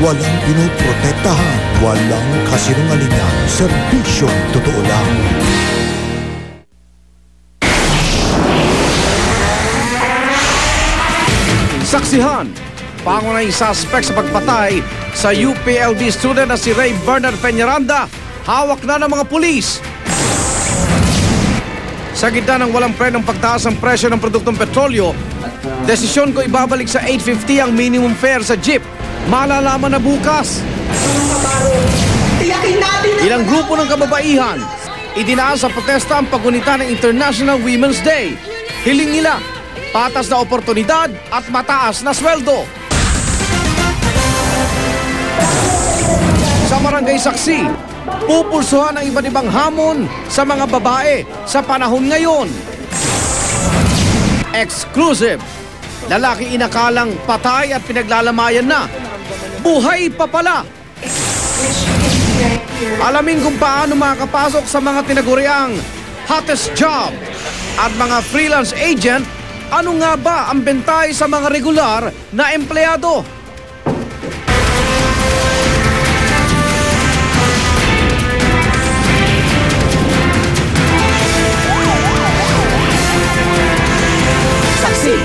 Walang pinoprotektahan, walang kasinungalingan, serbisyong totoo lang. Saksihan, pangunahing suspect sa pagpatay sa UPLB student na si Ray Bernard Peñaranda, hawak na ng mga pulis. Sa gitna ng walang prenong pagtaas ng presyo ng produktong petrolyo, desisyon ko ibabalik sa 850 ang minimum fare sa jeep. Malalaman na bukas. Ilang grupo ng kababaihan idinaan sa protesta ang paggunita ng International Women's Day. Hiling nila patas na oportunidad at mataas na sweldo. Sa barangay saksi, pupulsuhan ang iba't ibang hamon sa mga babae sa panahon ngayon. Exclusive, lalaki inakalang patay at pinaglalamayan na. Buhay pa pala. Alamin kung paano makakapasok sa mga tinaguriang hottest job at mga freelance agent. Ano nga ba ang bentay sa mga regular na empleyado? Saksi.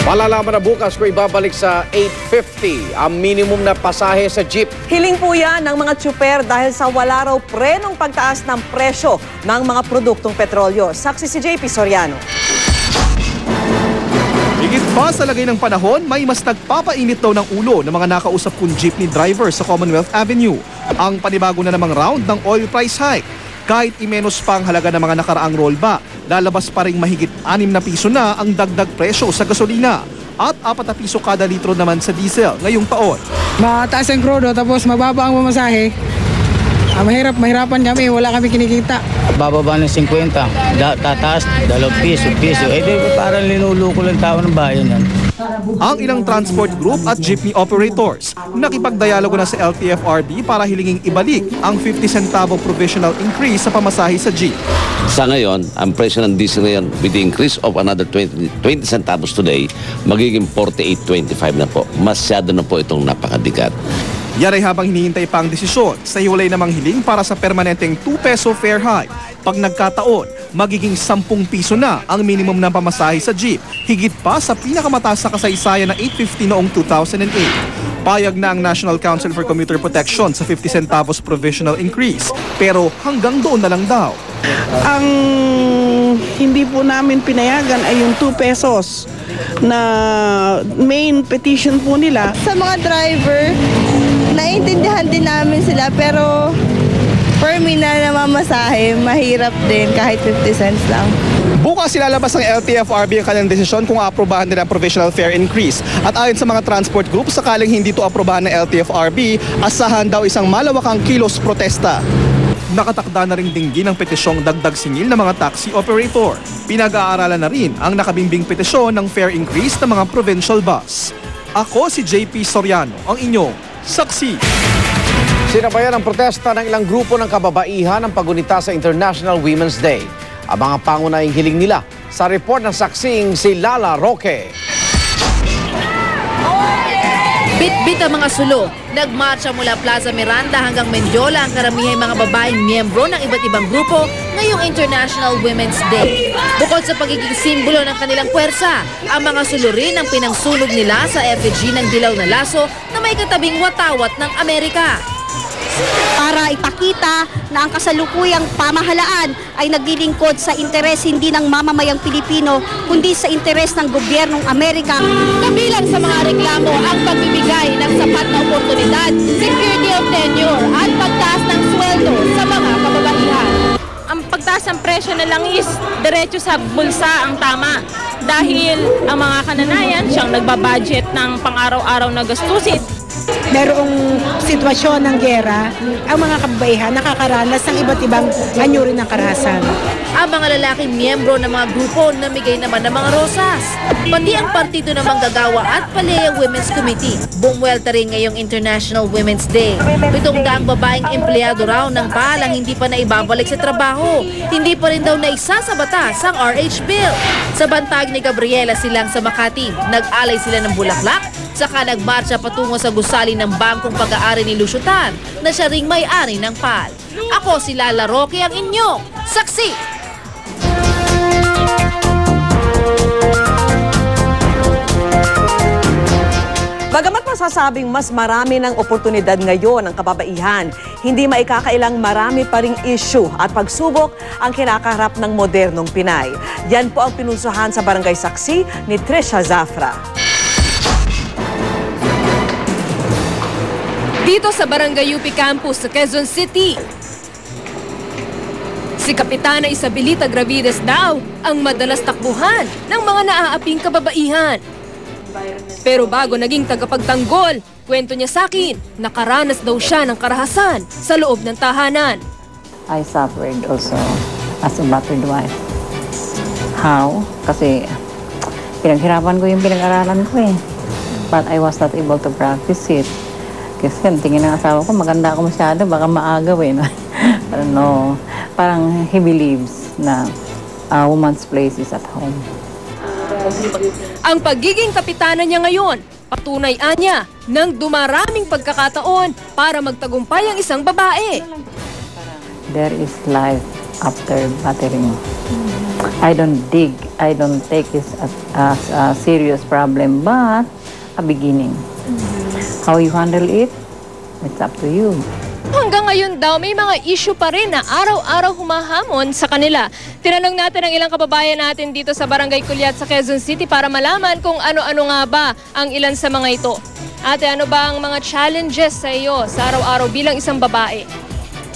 Malalaman na bukas kung ibabalik sa 850 ang minimum na pasahe sa jeep. Hiling po yan ng mga tsuper dahil sa wala raw prenong pagtaas ng presyo ng mga produktong petrolyo. Saksi si JP Soriano. Higit pa sa lagay ng panahon, may mas nagpapainit daw ng ulo ng mga nakausap kong jeepney driver sa Commonwealth Avenue. Ang panibago na namang round ng oil price hike. Kahit imenos pa ang halaga ng mga nakaraang rollback, lalabas pa rin mahigit 6 na piso na ang dagdag presyo sa gasolina at 4 na piso kada litro naman sa diesel ngayong taon. Mataas ang krudo tapos mababa ang mamasahe. Mahirapan kami, wala kami kinikita. Bababa ng 50, tataas, 2 piso. Eh di parang linuluko lang tao ng bayan yan. Ang ilang transport group at jeepney operators nakipagdialogo na sa LTFRB para hilinging ibalik ang 50 centavo provisional increase sa pamasahe sa jeep. Sa ngayon, ang presyo ng diesel ngayon with the increase of another 20 centavos today, magiging 48.25 na po. Masyado na po itong napakadikat. Yaray habang hinihintay pa ang desisyon sa hiwalay namang hiling para sa permanenteng 2 peso fare hike. Pag nagkataon, magiging 10 piso na ang minimum na pamasahe sa jeep, higit pa sa pinakamataas sa kasaysayan na 850 noong 2008. Payag na ang National Council for Commuter Protection sa 50 centavos provisional increase, pero hanggang doon na lang daw. Ang hindi po namin pinayagan ay yung 2 pesos na main petition po nila. Sa mga driver, naiintindihan din namin sila pero for me na namamasahe, mahirap din kahit 50 cents lang. Bukas ilalabas ng LTFRB ang kanyang desisyon kung aaprobahan nila ang provisional fare increase. At ayon sa mga transport group, sakaling hindi ito aprobahan ng LTFRB, asahan daw isang malawakang kilos protesta. Nakatakda na ring dinggin ang petisyong dagdag singil ng mga taxi operator. Pinag-aaralan na rin ang nakabimbing petisyon ng fare increase ng mga provincial bus. Ako si JP Soriano, ang inyong saksi. Sinabayan ang protesta ng ilang grupo ng kababaihan ang paggunita sa International Women's Day. Ang mga pangunahing hiling nila sa report ng saksing si Lala Roque. Bit-bit ang mga sulo. Nagmarcha mula Plaza Miranda hanggang Mendiola ang karamihang mga babaeng miyembro ng iba't ibang grupo ngayong International Women's Day. Bukod sa pagiging simbolo ng kanilang puwersa, ang mga sulo rin ang pinangsunog nila sa effigy ng dilaw na laso na may katabing watawat ng Amerika. Para ipakita na ang kasalukuyang pamahalaan ay naglilingkod sa interes hindi ng mamamayang Pilipino kundi sa interes ng gobyernong Amerika. Kabilang sa mga reklamo ang pagbibigay ng sapat na oportunidad, security of tenure at pagtaas ng sweldo sa mga kababaihan. Ang pagtaas ng presyo na lang is diretso sa bulsa ang tama dahil ang mga kananayan siyang nagbabudget ng pang-araw-araw na gastusin. merong sitwasyon ng giyera, ang mga kababaihan nakakaranas ng iba't ibang anyo rin ng karahasan. Ang mga lalaking miyembro ng mga grupo namigay naman ng mga rosas. Pati ang Partido ng Manggagawa at Paleya Women's Committee. Bumuwelta rin ngayong International Women's Day. 700 babaeng empleyado raw ng PAL ang hindi pa naibabalik sa trabaho. Hindi pa rin daw naisa sa batas ang RH Bill. Sa bantag ni Gabriela Silang sa Makati, nag-alay sila ng bulaklak, saka nagmarcha patungo sa gusali ng bangkong pag-aari ni Lucio Tan na siya ring may-ari ng PAL. Ako si Lala Roque ang inyong saksi. Bagamat masasabing mas marami ng oportunidad ngayon ang kababaihan, hindi maikakailang marami pa ring issue at pagsubok ang kinakaharap ng modernong Pinay. Yan po ang pinunsuhan sa Barangay Saksi ni Trisha Zafra. Dito sa Barangay UP Campus sa Quezon City, si Kapitana Isabelita Gravides daw ang madalas takbuhan ng mga naaaping kababaihan. Pero bago naging tagapagtanggol, kwento niya sa akin, nakaranas daw siya ng karahasan sa loob ng tahanan. I suffered also as a battered wife. How? Kasi pinaghirapan ko yung pinag-aralan ko eh. But I was not able to practice it. Kasi tingin ng asawa ko, maganda ako masyado, baka maagaw eh. No? Parang he believes na a woman's place is at home. Ang pagiging kapitana niya ngayon, patunay niya ng dumaraming pagkakataon para magtagumpay ang isang babae. There is life after battering. I don't take this as a serious problem, but a beginning. How you handle it, it's up to you. Hanggang ngayon daw, may mga issue pa rin na araw-araw humahamon sa kanila. Tinanong natin ang ilang kababayan natin dito sa Barangay Culiat sa Quezon City para malaman kung ano-ano nga ba ang ilan sa mga ito. Ate, ano ba ang mga challenges sa iyo sa araw-araw bilang isang babae?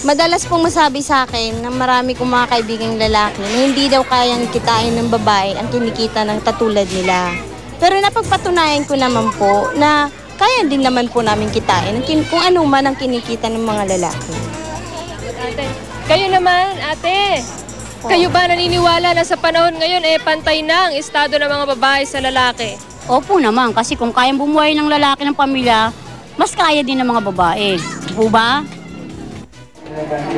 Madalas pong masabi sa akin na marami kong mga kaibigang lalaki na hindi daw kayang kitain ng babae ang kinikita ng katulad nila. Pero napagpatunayan ko naman po na kaya din naman po namin kitain kung ano man ang kinikita ng mga lalaki. Ate, kayo naman, ate. Kayo ba naniniwala na sa panahon ngayon pantay na ang estado ng mga babae sa lalaki? Opo naman, kasi kung kayang bumuhay ng lalaki ng pamilya, mas kaya din ng mga babae. Po ba?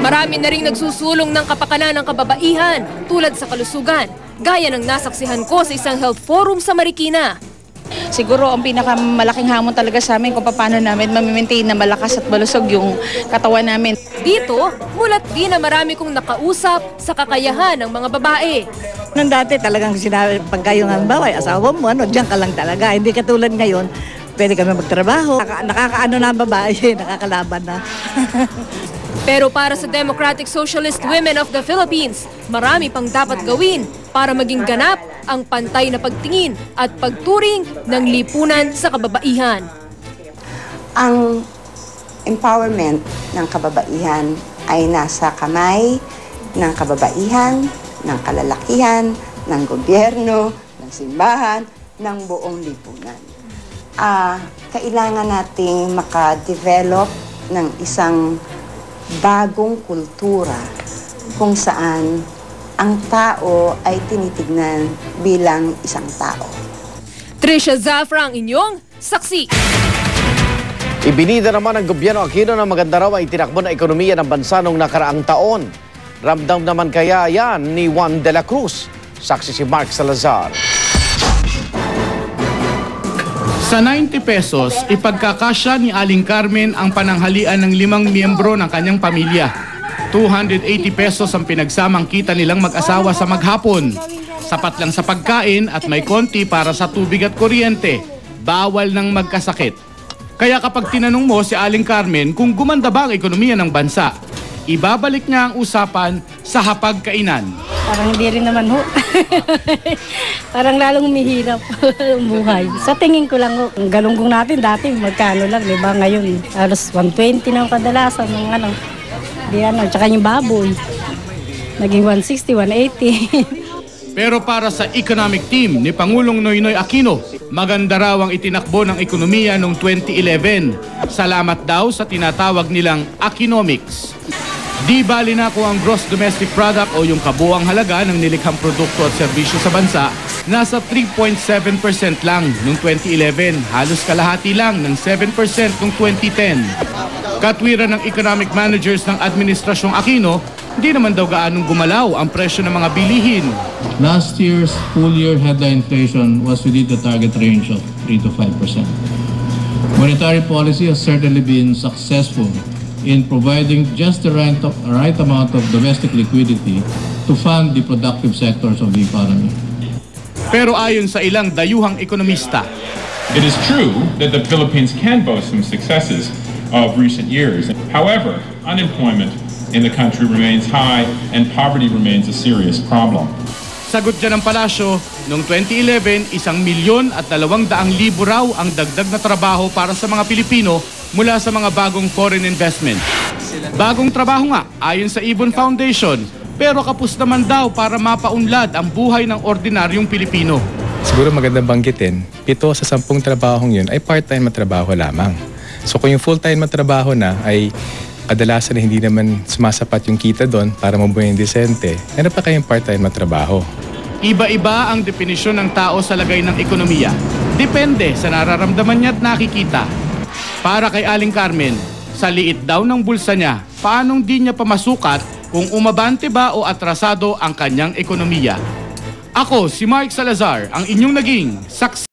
Marami na ring nagsusulong ng kapakanan ng kababaihan tulad sa kalusugan, gaya ng nasaksihan ko sa isang health forum sa Marikina. Siguro ang pinakamalaking hamon talaga sa amin kung paano namin ma-maintain na malakas at malusog yung katawan namin. Dito, mulat din na marami kong nakausap sa kakayahan ng mga babae. Nung dati talagang sinabi, pagka yung halimbawa, asawa mo, diyan ka lang talaga. Hindi katulad ngayon, pwede kami magtrabaho. Nakakaano na ang babae, nakakalaban na. Pero para sa Democratic Socialist Women of the Philippines, marami pang dapat gawin para maging ganap ang pantay na pagtingin at pagturing ng lipunan sa kababaihan. Ang empowerment ng kababaihan ay nasa kamay ng kababaihan, ng kalalakihan, ng gobyerno, ng simbahan, ng buong lipunan. Kailangan nating makadevelop ng isang bagong kultura kung saan ang tao ay tinitignan bilang isang tao. Trisha Zafra ang inyong saksi. Ibinida naman ng gobyerno Aquino na maganda raw ang itinakbo na ekonomiya ng bansa noong nakaraang taon. Ramdam naman kaya yan ni Juan de la Cruz. Saksi si Mark Salazar. Sa 90 pesos, ipagkakasya ni Aling Carmen ang pananghalian ng 5 miyembro ng kanyang pamilya. 280 pesos ang pinagsamang kita nilang mag-asawa sa maghapon. Sapat lang sa pagkain at may konti para sa tubig at kuryente. Bawal nang magkasakit. Kaya kapag tinanong mo si Aling Carmen kung gumanda ba ang ekonomiya ng bansa, ibabalik niya ang usapan sa hapagkainan. Parang hindi rin naman ho. Parang lalong humihirap ang buhay. Sa tingin ko lang ho, ang galunggong natin dati magkano lang, di ba? Ngayon, alas 120 na ang kadalasan ng ano. Di ano, tsaka yung baboy. Naging 160, 180. Pero para sa economic team ni Pangulong Noynoy Aquino, maganda raw ang itinakbo ng ekonomiya noong 2011. Salamat daw sa tinatawag nilang Aquinomics. Di bali na kung ang gross domestic product o yung kabuang halaga ng nilikhang produkto at serbisyo sa bansa nasa 3.7% lang noong 2011, halos kalahati lang ng 7% noong 2010. Katwiran ng economic managers ng Administrasyong Aquino, hindi naman daw gaanong gumalaw ang presyo ng mga bilihin. Last year's full-year headline inflation was within the target range of 3 to 5%. Monetary policy has certainly been successful in providing just the right amount of domestic liquidity to fund the productive sectors of the economy. Pero ayon sa ilang dayuhang ekonomista, it is true that the Philippines can boast some successes of recent years. However, unemployment in the country remains high and poverty remains a serious problem. Sagot dyan ng palasyo, noong 2011, 1,200,000 raw ang dagdag na trabaho para sa mga Pilipino mula sa mga bagong foreign investment. Bagong trabaho nga, ayon sa Ibon Foundation, pero kapos naman daw para mapaunlad ang buhay ng ordinaryong Pilipino. Siguro magandang banggitin, 7 sa 10 trabahong yun ay part-time na trabaho lamang. So kung yung full-time na trabaho na ay kadalasan na hindi naman sumasapat yung kita doon para mabuhay ng desente, meron pa kayong part-time na trabaho. Iba-iba ang definisyon ng tao sa lagay ng ekonomiya. Depende sa nararamdaman niya at nakikita. Para kay Aling Carmen, sa liit daw ng bulsa niya, paanong di niya pamasukat kung umabante ba o atrasado ang kanyang ekonomiya. Ako, si Mark Salazar, ang inyong naging saksi.